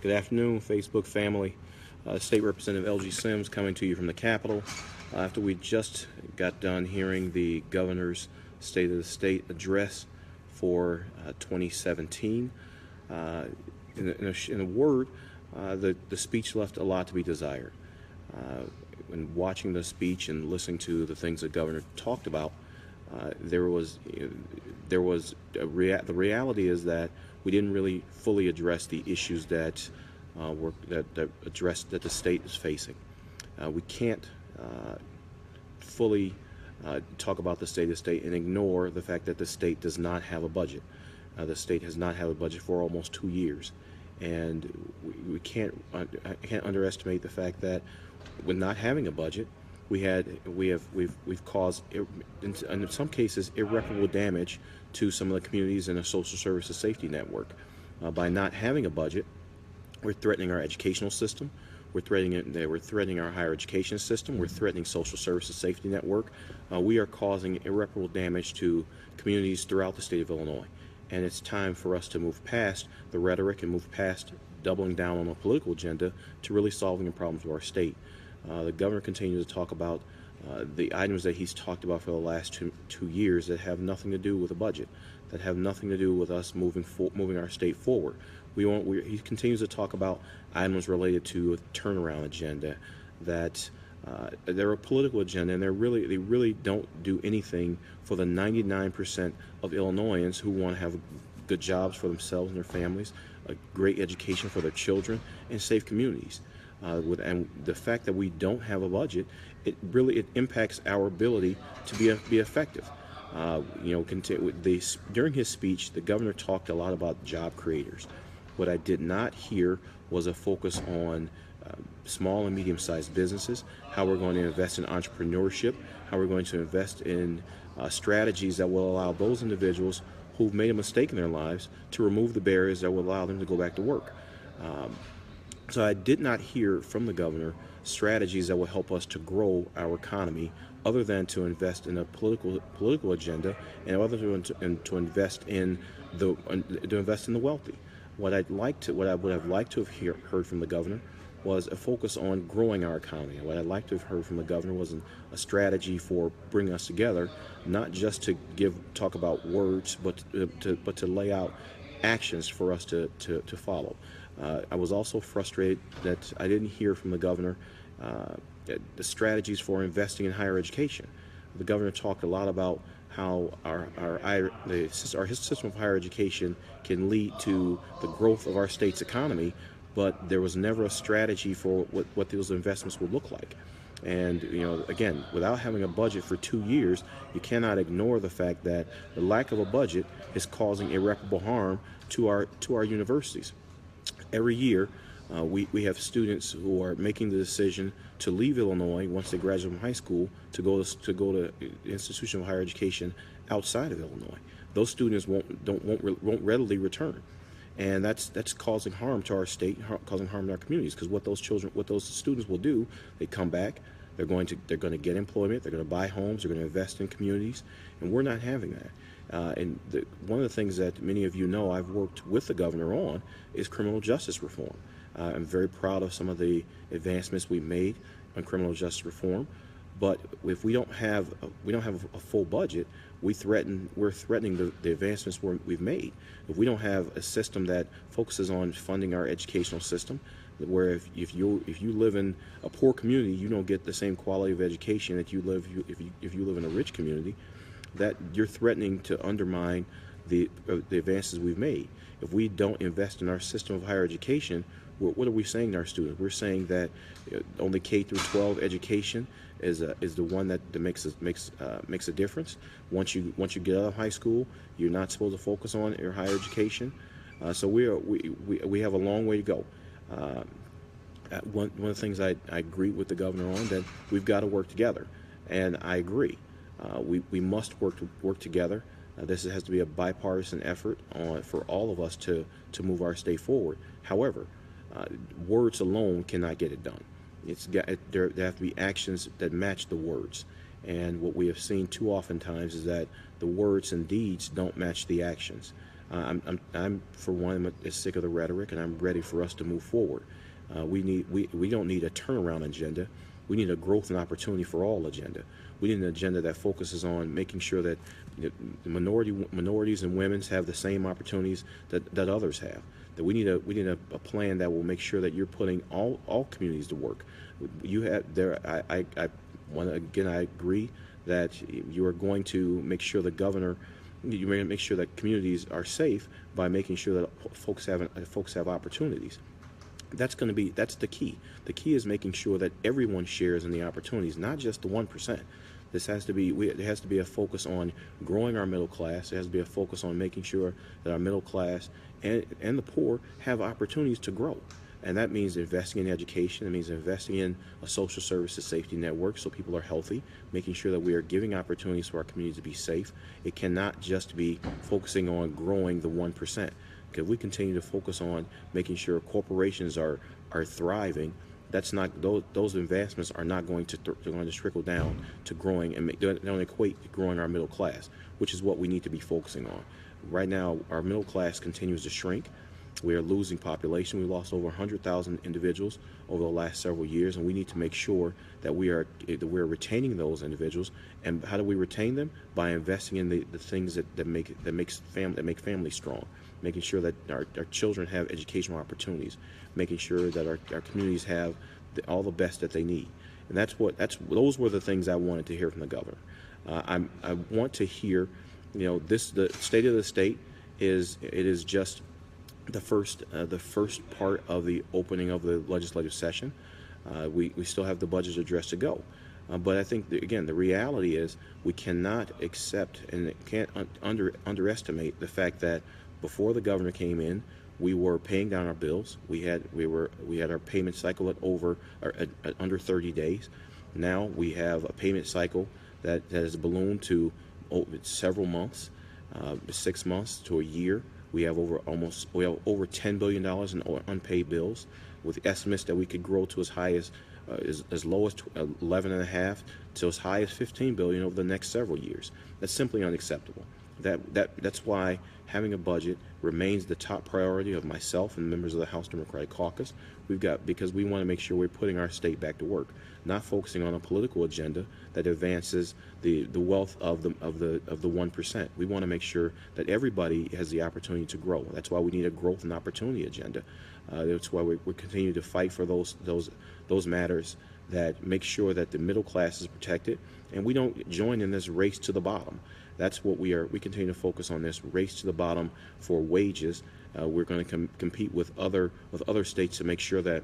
Good afternoon, Facebook family. State Representative Elgie Sims coming to you from the Capitol after we just got done hearing the governor's State of the State address for 2017. In a word, the speech left a lot to be desired. When watching the speech and listening to the things the governor talked about, there was the reality is that we didn't really fully address the issues that that the state is facing. We can't fully talk about the state of the state and ignore the fact that the state does not have a budget. The state has not had a budget for almost 2 years, and we can't underestimate the fact that with not having a budget, we've caused in some cases irreparable damage to some of the communities in the social services safety network. By not having a budget, we're threatening our educational system. We're threatening our higher education system. We're threatening social services safety network. We are causing irreparable damage to communities throughout the state of Illinois. And it's time for us to move past the rhetoric and move past doubling down on a political agenda to really solving the problems of our state. The governor continues to talk about the items that he's talked about for the last two years that have nothing to do with a budget, that have nothing to do with us moving our state forward. He continues to talk about items related to a turnaround agenda, that they're a political agenda, and they really don't do anything for the 99% of Illinoisans who want to have good jobs for themselves and their families, a great education for their children, and safe communities. And the fact that we don't have a budget, it impacts our ability to be effective. During his speech, the governor talked a lot about job creators. What I did not hear was a focus on small and medium-sized businesses, how we're going to invest in entrepreneurship, how we're going to invest in strategies that will allow those individuals who've made a mistake in their lives to remove the barriers that will allow them to go back to work. So I did not hear from the governor strategies that will help us to grow our economy, other than to invest in a political agenda, and other than to invest in the wealthy. What I would have liked to have heard from the governor was a focus on growing our economy. What I'd like to have heard from the governor was a strategy for bringing us together, not just to talk about words, but to lay out actions for us to follow. I was also frustrated that I didn't hear from the governor the strategies for investing in higher education. The governor talked a lot about how his system of higher education can lead to the growth of our state's economy, but there was never a strategy for what those investments would look like. And again, without having a budget for 2 years, you cannot ignore the fact that the lack of a budget is causing irreparable harm to our universities. Every year, we have students who are making the decision to leave Illinois once they graduate from high school to go to institution of higher education outside of Illinois. Those students won't readily return, and that's causing harm to our state, causing harm to our communities. Because what those students will do, they come back, they're going to get employment, they're going to buy homes, they're going to invest in communities, and we're not having that. One of the things that many of you know I've worked with the governor on is criminal justice reform. I'm very proud of some of the advancements we've made on criminal justice reform, but if we don't have a full budget, we're threatening the advancements we've made. If we don't have a system that focuses on funding our educational system, where if you live in a poor community, you don't get the same quality of education that if you live in a rich community, that you're threatening to undermine the advances we've made. If we don't invest in our system of higher education, what are we saying to our students? We're saying that only K through 12 education is the one that makes a difference. Once you get out of high school, you're not supposed to focus on your higher education. So we have a long way to go. One of the things I agree with the governor on, that we've got to work together, and I agree. We must work together. This has to be a bipartisan effort for all of us to move our state forward. However, words alone cannot get it done. There have to be actions that match the words. And what we have seen too often times is that the words and deeds don't match the actions. I'm for one, I'm sick of the rhetoric, and I'm ready for us to move forward. We don't need a turnaround agenda. We need a growth and opportunity for all agenda. We need an agenda that focuses on making sure that the minorities and women's have the same opportunities that others have. That we need a plan that will make sure that you're putting all communities to work. You have there. I want again. I agree that you are going to make sure the governor. You may make sure that communities are safe by making sure that folks have opportunities. That's the key. The key is making sure that everyone shares in the opportunities, not just the 1%. There has to be a focus on growing our middle class. There has to be a focus on making sure that our middle class and the poor have opportunities to grow. And that means investing in education. It means investing in a social services safety network so people are healthy, making sure that we are giving opportunities for our communities to be safe. It cannot just be focusing on growing the 1%. Because if we continue to focus on making sure corporations are thriving, that's not those investments are not going to trickle down to growing and they don't equate to growing our middle class, which is what we need to be focusing on. Right now, our middle class continues to shrink. We are losing population. We lost over 100,000 individuals over the last several years, and we need to make sure that we're retaining those individuals. And how do we retain them? By investing in the things that make families strong, making sure that our children have educational opportunities, making sure that our communities have all the best that they need. And those were the things I wanted to hear from the governor. I want to hear, the state of the state is just the first part of the opening of the legislative session. We still have the budget address to go. But I think, again, the reality is we cannot accept and can't underestimate the fact that before the governor came in, we were paying down our bills. We had our payment cycle at under 30 days. Now we have a payment cycle that has ballooned to several months, 6 months to a year. We have over $10 billion in unpaid bills, with estimates that we could grow to as high as low as 11.5 to as high as 15 billion over the next several years. That's simply unacceptable. That's why having a budget remains the top priority of myself and members of the House Democratic Caucus. Because we want to make sure we're putting our state back to work, not focusing on a political agenda that advances the wealth of the 1%. We want to make sure that everybody has the opportunity to grow. That's why we need a growth and opportunity agenda. That's why we continue to fight for those matters that make sure that the middle class is protected, and we don't join in this race to the bottom. That's what we are. We continue to focus on this race to the bottom for wages. We're going to compete with other states to make sure that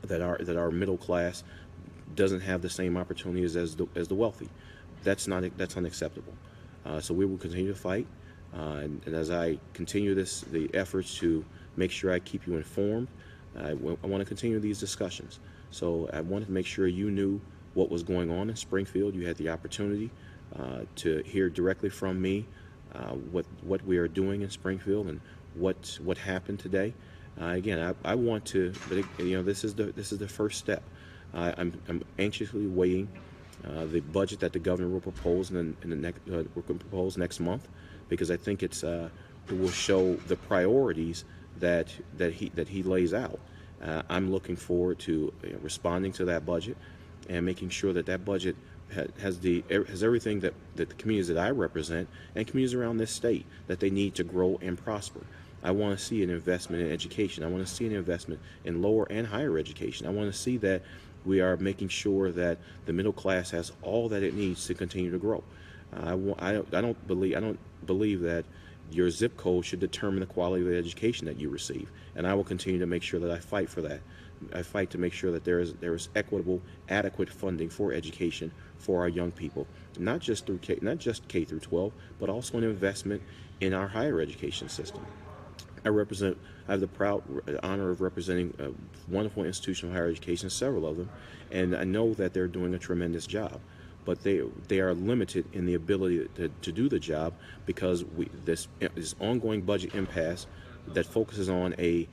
our middle class doesn't have the same opportunities as the wealthy. That's unacceptable. So we will continue to fight, and as I continue the efforts to make sure I keep you informed, I want to continue these discussions. So I wanted to make sure you knew what was going on in Springfield. You had the opportunity to hear directly from me what we are doing in Springfield and what happened today. Again, I want to, but this is the first step. I'm anxiously waiting the budget that the governor will propose next month, because I think it will show the priorities that he lays out. I'm looking forward to responding to that budget and making sure that budget has everything that the communities that I represent and communities around this state that they need to grow and prosper. I want to see an investment in education. I want to see an investment in lower and higher education. I want to see that we are making sure that the middle class has all that it needs to continue to grow. I don't believe that your zip code should determine the quality of the education that you receive, and I will continue to make sure that I fight for that. I fight to make sure that there is equitable, adequate funding for education for our young people, not just K through 12, but also an investment in our higher education system. I have the proud honor of representing a wonderful institution of higher education, several of them, and I know that they're doing a tremendous job. But they are limited in the ability to do the job because this ongoing budget impasse that focuses on a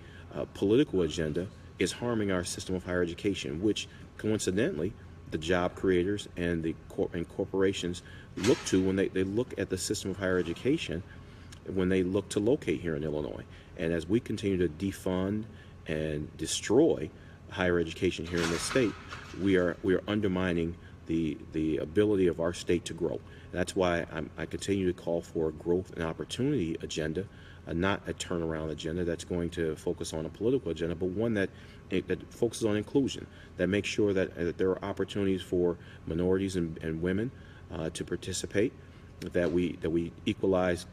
political agenda is harming our system of higher education, which coincidentally the job creators and corporations look to when they look at the system of higher education. when they look to locate here in Illinois. And as we continue to defund and destroy higher education here in this state, we are undermining the ability of our state to grow. That's why I continue to call for a growth and opportunity agenda, not a turnaround agenda that's going to focus on a political agenda, but one that focuses on inclusion, that makes sure that there are opportunities for minorities and women to participate, that we equalize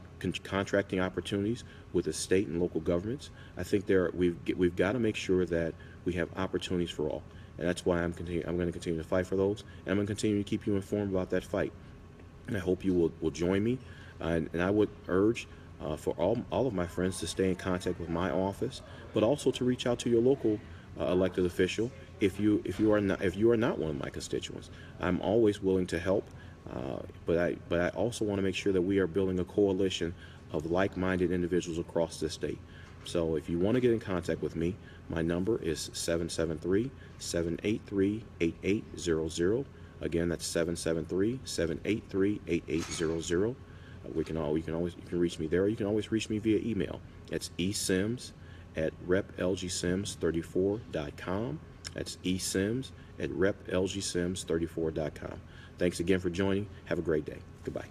contracting opportunities with the state and local governments. I think we've got to make sure that we have opportunities for all, and that's why I'm going to continue to fight for those, and I'm going to continue to keep you informed about that fight. And I hope you will join me, and I would urge for all of my friends to stay in contact with my office, but also to reach out to your local elected official if you are not one of my constituents. I'm always willing to help. But I also want to make sure that we are building a coalition of like-minded individuals across this state. So if you want to get in contact with me, my number is 773-783-8800. Again, that's 773-783-8800. You can reach me there, or you can always reach me via email. It's esims@replgsims34.com. That's esims@replgsims34.com. Thanks again for joining. Have a great day. Goodbye.